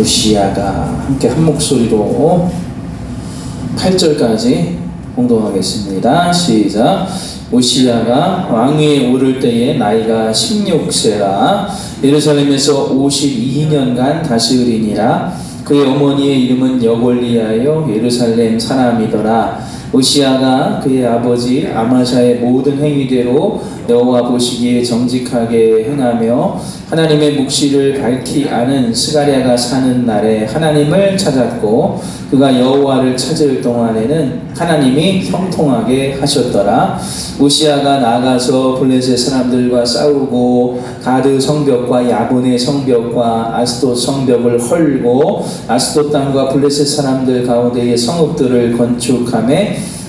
우시야가 함께 한 목소리로 8절까지 공동하겠습니다. 시작. 우시야가 왕위에 오를 때에 나이가 16세라 예루살렘에서 52년간 다스리니라. 그의 어머니의 이름은 여골리아여 예루살렘 사람이더라. 우시야가 그의 아버지 아마샤의 모든 행위대로 여호와 보시기에 정직하게 행하며 하나님의 묵시를 밝히 아는 스가랴가 사는 날에 하나님을 찾았고 그가 여호와를 찾을 동안에는 하나님이 형통하게 하셨더라. 우시야가 나아가서 블레셋 사람들과 싸우고 가드 성벽과 야분의 성벽과 아스돗 성벽을 헐고 아스돗 땅과 블레셋 사람들 가운데의 성읍들을 건축하며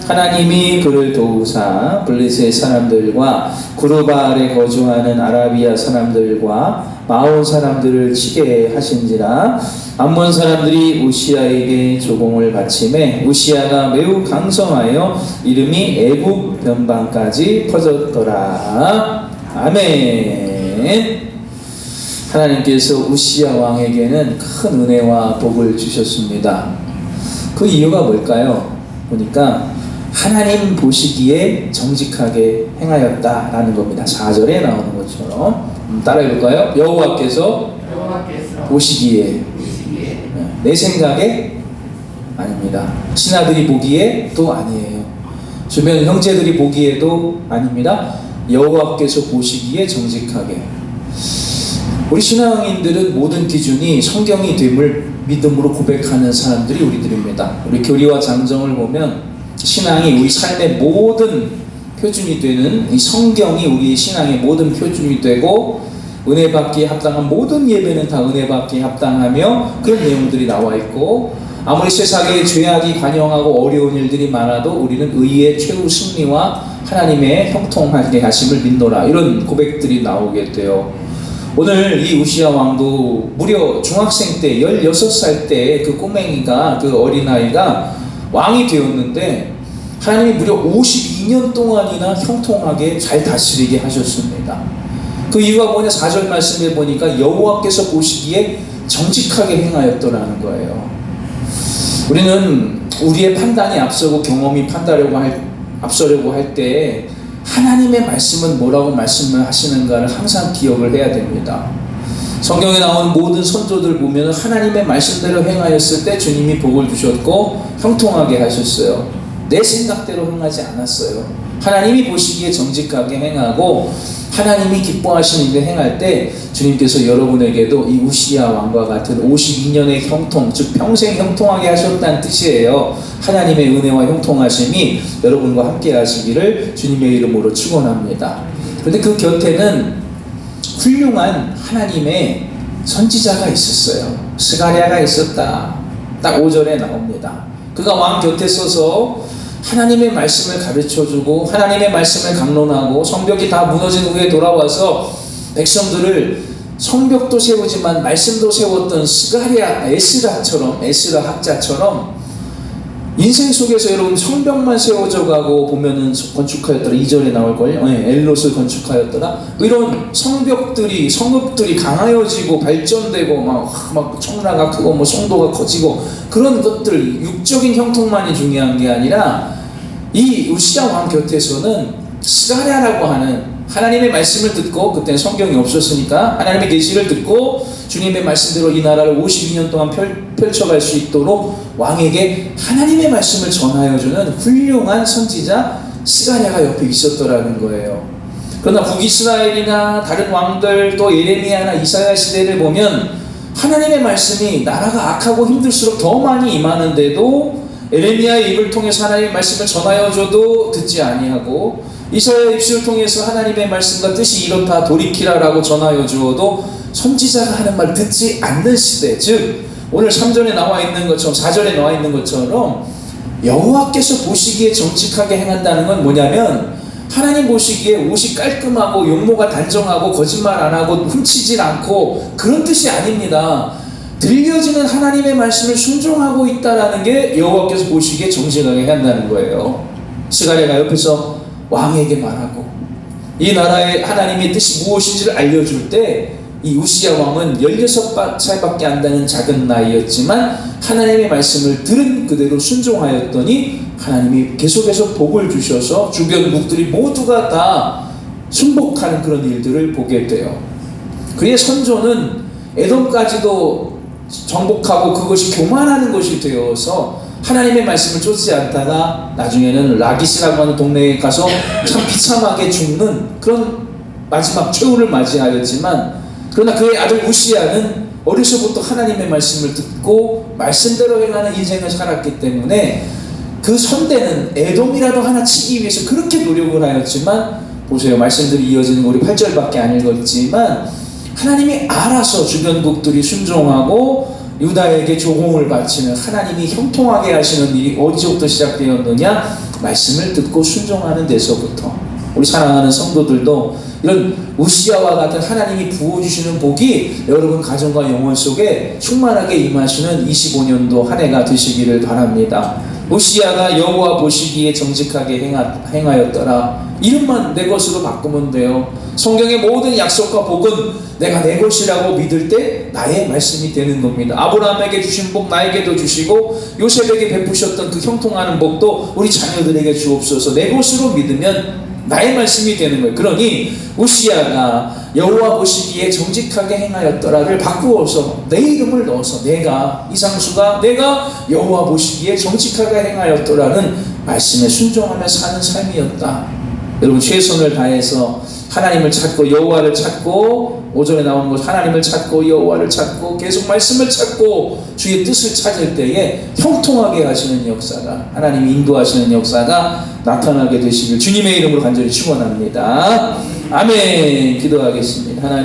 하나님이 그를 도우사 블레셋 사람들과 구르바 아래 거주하는 아라비아 사람들과 마온 사람들을 치게 하신지라. 암몬 사람들이 우시야에게 조공을 바치매 우시야가 매우 강성하여 이름이 애굽 변방까지 퍼졌더라. 아멘. 하나님께서 우시야 왕에게는 큰 은혜와 복을 주셨습니다. 그 이유가 뭘까요? 보니까 하나님 보시기에 정직하게 행하였다라는 겁니다. 4절에 나오는 것처럼 따라해볼까요? 여호와께서 보시기에 내 생각에 아닙니다. 신하들이 보기에 또 아니에요. 주변 형제들이 보기에도 아닙니다. 여호와께서 보시기에 정직하게. 우리 신앙인들은 모든 기준이 성경이 됨을 믿음으로 고백하는 사람들이 우리들입니다. 우리 교리와 장정을 보면 신앙이 우리 삶의 모든 표준이 되는 이 성경이 우리 신앙의 모든 표준이 되고 은혜 받기에 합당한 모든 예배는 다 은혜 받기에 합당하며 그런 내용들이 나와 있고 아무리 세상에 죄악이 관영하고 어려운 일들이 많아도 우리는 의의 최후 승리와 하나님의 형통하게 하심을 믿노라 이런 고백들이 나오게 돼요. 오늘 이 우시야 왕도 무려 중학생 때 16살 때 그 꼬맹이가 그 어린아이가 왕이 되었는데 하나님이 무려 52년 동안이나 형통하게 잘 다스리게 하셨습니다. 그 이유가 뭐냐? 4절 말씀에 보니까 여호와께서 보시기에 정직하게 행하였더라는 거예요. 우리는 우리의 판단이 앞서고 경험이 앞서려고 할 때 하나님의 말씀은 뭐라고 말씀을 하시는가를 항상 기억을 해야 됩니다. 성경에 나오는 모든 선조들 보면 하나님의 말씀대로 행하였을 때 주님이 복을 주셨고 형통하게 하셨어요. 내 생각대로 행하지 않았어요. 하나님이 보시기에 정직하게 행하고 하나님이 기뻐하시는 일을 행할 때 주님께서 여러분에게도 이 우시야 왕과 같은 52년의 형통, 즉 평생 형통하게 하셨다는 뜻이에요. 하나님의 은혜와 형통하심이 여러분과 함께 하시기를 주님의 이름으로 축원합니다. 그런데 그 곁에는 훌륭한 하나님의 선지자가 있었어요. 스가랴가 있었다. 딱 5절에 나옵니다. 그가 왕 곁에 서서 하나님의 말씀을 가르쳐주고 하나님의 말씀을 강론하고 성벽이 다 무너진 후에 돌아와서 백성들을 성벽도 세우지만 말씀도 세웠던 스가랴 에스라 학자처럼 인생 속에서 여러분 성벽만 세워져 가고 보면은 건축하였더라. 2절에 나올걸요. 엘롯을 건축하였더라. 이런 성벽들이 성읍들이 강하여지고 발전되고 막 청라가 크고 뭐 성도가 커지고 그런 것들 육적인 형통만이 중요한 게 아니라 이 우시야 왕 곁에서는 스가랴라고 하는 하나님의 말씀을 듣고 그때는 성경이 없었으니까 하나님의 계시를 듣고 주님의 말씀대로 이 나라를 52년 동안 펼쳐갈 수 있도록 왕에게 하나님의 말씀을 전하여주는 훌륭한 선지자 스가랴가 옆에 있었더라는 거예요. 그러나 북이스라엘이나 다른 왕들 또 예레미야나 이사야 시대를 보면 하나님의 말씀이 나라가 악하고 힘들수록 더 많이 임하는데도 예레미야의 입을 통해서 하나님의 말씀을 전하여줘도 듣지 아니하고 이사야의 입술을 통해서 하나님의 말씀과 뜻이 이렇다 돌이키라라고 전하여 주어도 선지자가 하는 말 듣지 않는 시대, 즉 오늘 3절에 나와 있는 것처럼 4절에 나와 있는 것처럼 여호와께서 보시기에 정직하게 행한다는 건 뭐냐면 하나님 보시기에 옷이 깔끔하고 용모가 단정하고 거짓말 안 하고 훔치질 않고 그런 뜻이 아닙니다. 들려지는 하나님의 말씀을 순종하고 있다라는 게 여호와께서 보시기에 정직하게 한다는 거예요. 스가랴가 옆에서 왕에게 말하고 이 나라의 하나님의 뜻이 무엇인지를 알려줄 때 이 우시야 왕은 16살밖에 안 되는 작은 나이였지만 하나님의 말씀을 들은 그대로 순종하였더니 하나님이 계속해서 복을 주셔서 주변 국들이 모두가 다 순복하는 그런 일들을 보게 돼요. 그의 선조는 에돔까지도 정복하고 그것이 교만하는 것이 되어서 하나님의 말씀을 쫓지 않다가 나중에는 라기스라고 하는 동네에 가서 참 비참하게 죽는 그런 마지막 최후를 맞이하였지만, 그러나 그의 아들 우시야는 어려서부터 하나님의 말씀을 듣고 말씀대로 행하는 인생을 살았기 때문에 그 선대는 에돔이라도 하나 치기 위해서 그렇게 노력을 하였지만, 보세요, 말씀들이 이어지는 거 우리 8절밖에 안 읽었지만 하나님이 알아서 주변국들이 순종하고 유다에게 조공을 바치는, 하나님이 형통하게 하시는 일이 어디서부터 시작되었느냐? 말씀을 듣고 순종하는 데서부터. 우리 사랑하는 성도들도 이런 우시야와 같은 하나님이 부어주시는 복이 여러분 가정과 영혼 속에 충만하게 임하시는 25년도 한 해가 되시기를 바랍니다. 우시야가 여호와 보시기에 정직하게 행하였더라. 이름만 내 것으로 바꾸면 돼요. 성경의 모든 약속과 복은 내가 내 것이라고 믿을 때 나의 말씀이 되는 겁니다. 아브라함에게 주신 복 나에게도 주시고 요셉에게 베푸셨던 그 형통하는 복도 우리 자녀들에게 주옵소서. 내 것으로 믿으면 나의 말씀이 되는 거예요. 그러니 우시야가 여호와 보시기에 정직하게 행하였더라를 바꾸어서 내 이름을 넣어서 내가 이상수가 내가 여호와 보시기에 정직하게 행하였더라는 말씀에 순종하며 사는 삶이었다. 여러분 최선을 다해서 하나님을 찾고 여호와를 찾고, 5절에 나오는 것 하나님을 찾고 여호와를 찾고 계속 말씀을 찾고 주의 뜻을 찾을 때에 형통하게 하시는 역사가, 하나님이 인도하시는 역사가 나타나게 되시길 주님의 이름으로 간절히 축원합니다. 아멘. 기도하겠습니다. 하나님